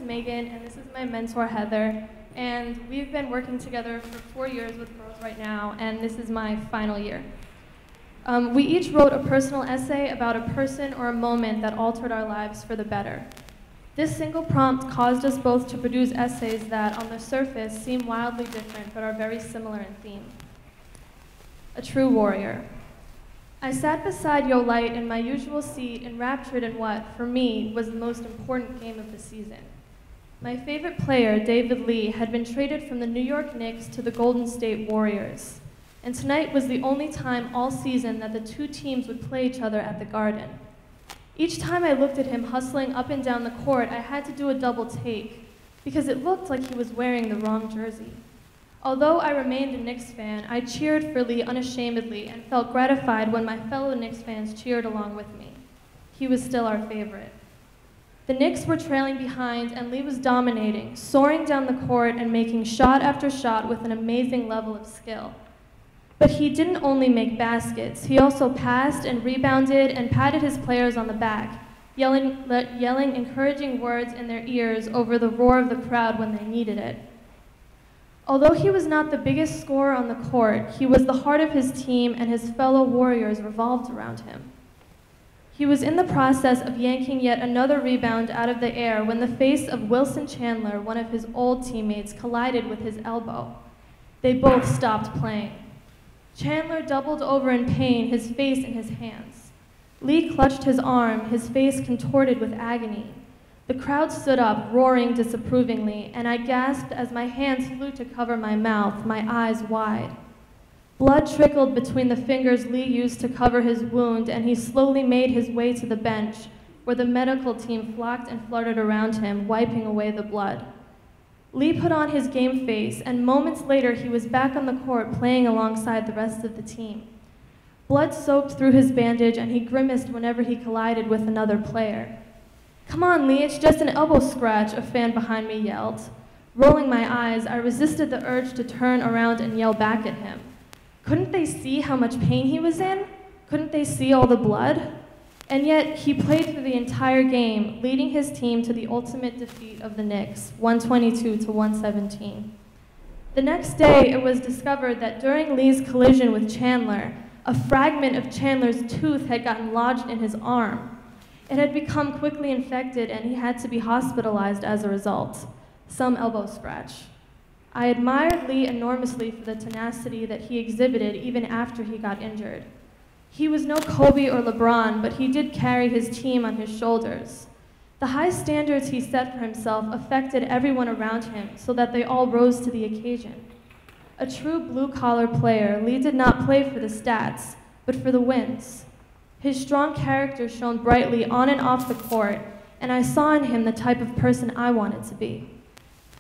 Megan, and this is my mentor, Heather. And we've been working together for 4 years with girls right now, and this is my final year. We each wrote a personal essay about a person or a moment that altered our lives for the better. This single prompt caused us both to produce essays that, on the surface, seem wildly different but are very similar in theme. A true warrior. I sat beside Yolite in my usual seat, enraptured in what, for me, was the most important game of the season. My favorite player, David Lee, had been traded from the New York Knicks to the Golden State Warriors, and tonight was the only time all season that the two teams would play each other at the Garden. Each time I looked at him hustling up and down the court, I had to do a double take, because it looked like he was wearing the wrong jersey. Although I remained a Knicks fan, I cheered for Lee unashamedly and felt gratified when my fellow Knicks fans cheered along with me. He was still our favorite. The Knicks were trailing behind, and Lee was dominating, soaring down the court and making shot after shot with an amazing level of skill. But he didn't only make baskets, he also passed and rebounded and patted his players on the back, yelling encouraging words in their ears over the roar of the crowd when they needed it. Although he was not the biggest scorer on the court, he was the heart of his team, and his fellow Warriors revolved around him. He was in the process of yanking yet another rebound out of the air when the face of Wilson Chandler, one of his old teammates, collided with his elbow. They both stopped playing. Chandler doubled over in pain, his face in his hands. Lee clutched his arm, his face contorted with agony. The crowd stood up, roaring disapprovingly, and I gasped as my hands flew to cover my mouth, my eyes wide. Blood trickled between the fingers Lee used to cover his wound, and he slowly made his way to the bench, where the medical team flocked and fluttered around him, wiping away the blood. Lee put on his game face, and moments later he was back on the court playing alongside the rest of the team. Blood soaked through his bandage, and he grimaced whenever he collided with another player. "Come on, Lee, it's just an elbow scratch," a fan behind me yelled. Rolling my eyes, I resisted the urge to turn around and yell back at him. Couldn't they see how much pain he was in? Couldn't they see all the blood? And yet, he played through the entire game, leading his team to the ultimate defeat of the Knicks, 122 to 117. The next day, it was discovered that during Lee's collision with Chandler, a fragment of Chandler's tooth had gotten lodged in his arm. It had become quickly infected, and he had to be hospitalized as a result. Some elbow scratch. I admired Lee enormously for the tenacity that he exhibited even after he got injured. He was no Kobe or LeBron, but he did carry his team on his shoulders. The high standards he set for himself affected everyone around him so that they all rose to the occasion. A true blue-collar player, Lee did not play for the stats, but for the wins. His strong character shone brightly on and off the court, and I saw in him the type of person I wanted to be.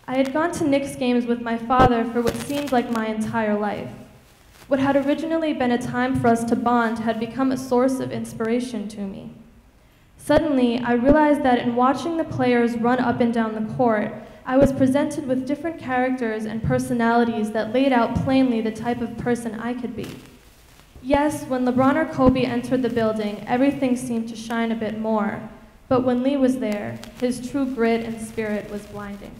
I had gone to Knicks games with my father for what seemed like my entire life. What had originally been a time for us to bond had become a source of inspiration to me. Suddenly, I realized that in watching the players run up and down the court, I was presented with different characters and personalities that laid out plainly the type of person I could be. Yes, when LeBron or Kobe entered the building, everything seemed to shine a bit more, but when Lee was there, his true grit and spirit was blinding.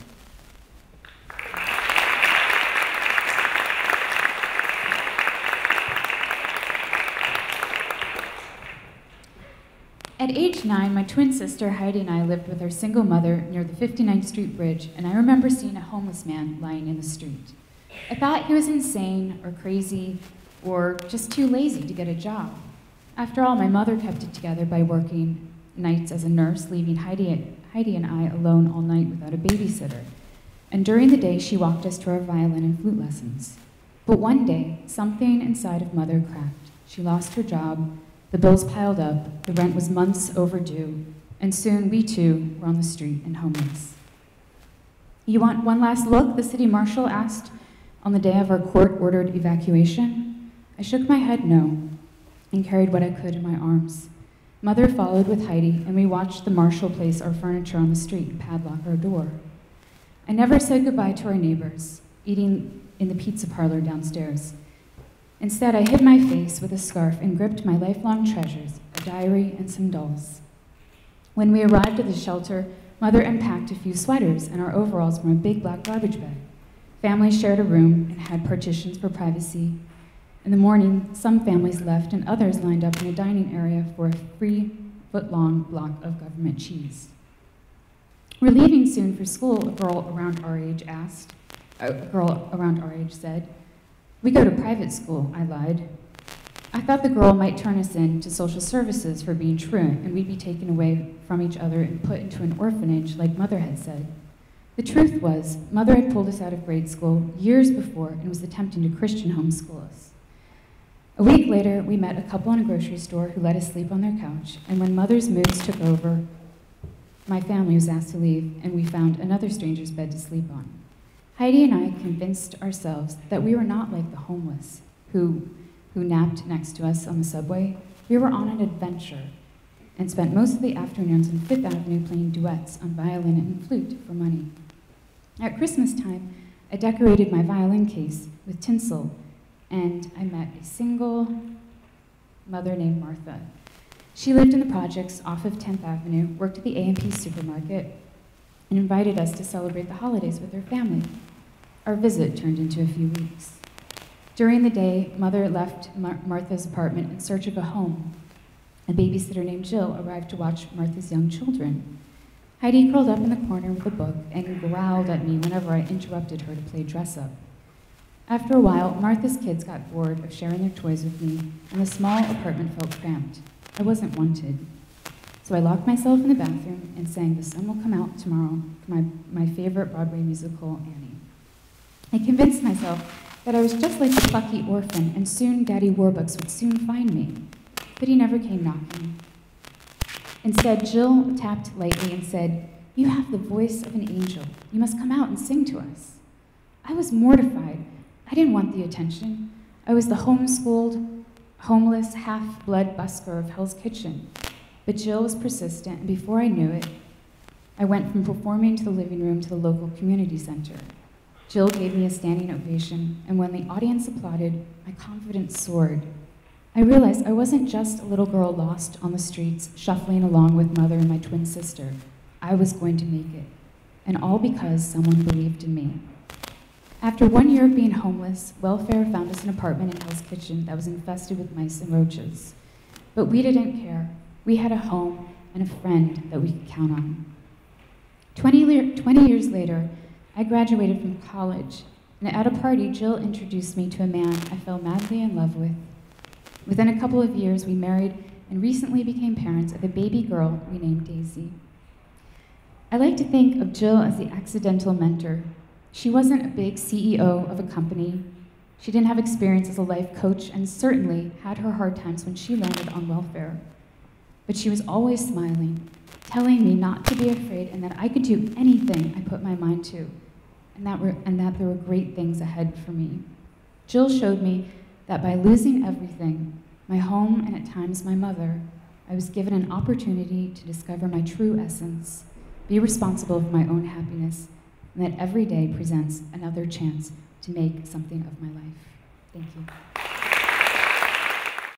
At age 9, my twin sister Heidi and I lived with our single mother near the 59th Street Bridge, and I remember seeing a homeless man lying in the street. I thought he was insane or crazy or just too lazy to get a job. After all, my mother kept it together by working nights as a nurse, leaving Heidi and I alone all night without a babysitter. And during the day, she walked us to our violin and flute lessons. But one day, something inside of Mother cracked. She lost her job, the bills piled up, the rent was months overdue, and soon we too were on the street and homeless. "You want one last look?" the city marshal asked on the day of our court-ordered evacuation. I shook my head no, and carried what I could in my arms. Mother followed with Heidi, and we watched the marshal place our furniture on the street and padlock our door. I never said goodbye to our neighbors, eating in the pizza parlor downstairs. Instead, I hid my face with a scarf and gripped my lifelong treasures, a diary and some dolls. When we arrived at the shelter, Mother unpacked a few sweaters and our overalls from a big black garbage bag. Families shared a room and had partitions for privacy. In the morning, some families left and others lined up in a dining area for a 3-foot-long block of government cheese. "We're leaving soon for school," a girl around our age said. "We go to private school," I lied. I thought the girl might turn us in to social services for being truant, and we'd be taken away from each other and put into an orphanage like Mother had said. The truth was, Mother had pulled us out of grade school years before and was attempting to Christian homeschool us. A week later, we met a couple in a grocery store who let us sleep on their couch, and when Mother's moods took over, my family was asked to leave, and we found another stranger's bed to sleep on. Heidi and I convinced ourselves that we were not like the homeless who napped next to us on the subway. We were on an adventure and spent most of the afternoons on Fifth Avenue playing duets on violin and flute for money. At Christmas time, I decorated my violin case with tinsel, and I met a single mother named Martha. She lived in the projects off of 10th Avenue, worked at the A&P supermarket, and invited us to celebrate the holidays with her family. Our visit turned into a few weeks. During the day, Mother left Martha's apartment in search of a home. A babysitter named Jill arrived to watch Martha's young children. Heidi curled up in the corner with a book and growled at me whenever I interrupted her to play dress-up. After a while, Martha's kids got bored of sharing their toys with me, and the small apartment felt cramped. I wasn't wanted. So I locked myself in the bathroom and sang "The Sun Will Come Out Tomorrow" for my favorite Broadway musical, Annie. I convinced myself that I was just like the plucky orphan, and soon Daddy Warbucks would soon find me. But he never came knocking. Instead, Jill tapped lightly and said, "You have the voice of an angel. You must come out and sing to us." I was mortified. I didn't want the attention. I was the homeschooled, homeless, half-blood busker of Hell's Kitchen. But Jill was persistent, and before I knew it, I went from performing to the living room to the local community center. Jill gave me a standing ovation, and when the audience applauded, my confidence soared. I realized I wasn't just a little girl lost on the streets, shuffling along with Mother and my twin sister. I was going to make it, and all because someone believed in me. After 1 year of being homeless, welfare found us an apartment in Hell's Kitchen that was infested with mice and roaches. But we didn't care. We had a home and a friend that we could count on. 20 years later, I graduated from college, and at a party, Jill introduced me to a man I fell madly in love with. Within a couple of years, we married and recently became parents of a baby girl we named Daisy. I like to think of Jill as the accidental mentor. She wasn't a big CEO of a company. She didn't have experience as a life coach, and certainly had her hard times when she landed on welfare. But she was always smiling, telling me not to be afraid and that I could do anything I put my mind to, and that there were great things ahead for me. Jill showed me that by losing everything, my home and at times my mother, I was given an opportunity to discover my true essence, be responsible for my own happiness, and that every day presents another chance to make something of my life. Thank you.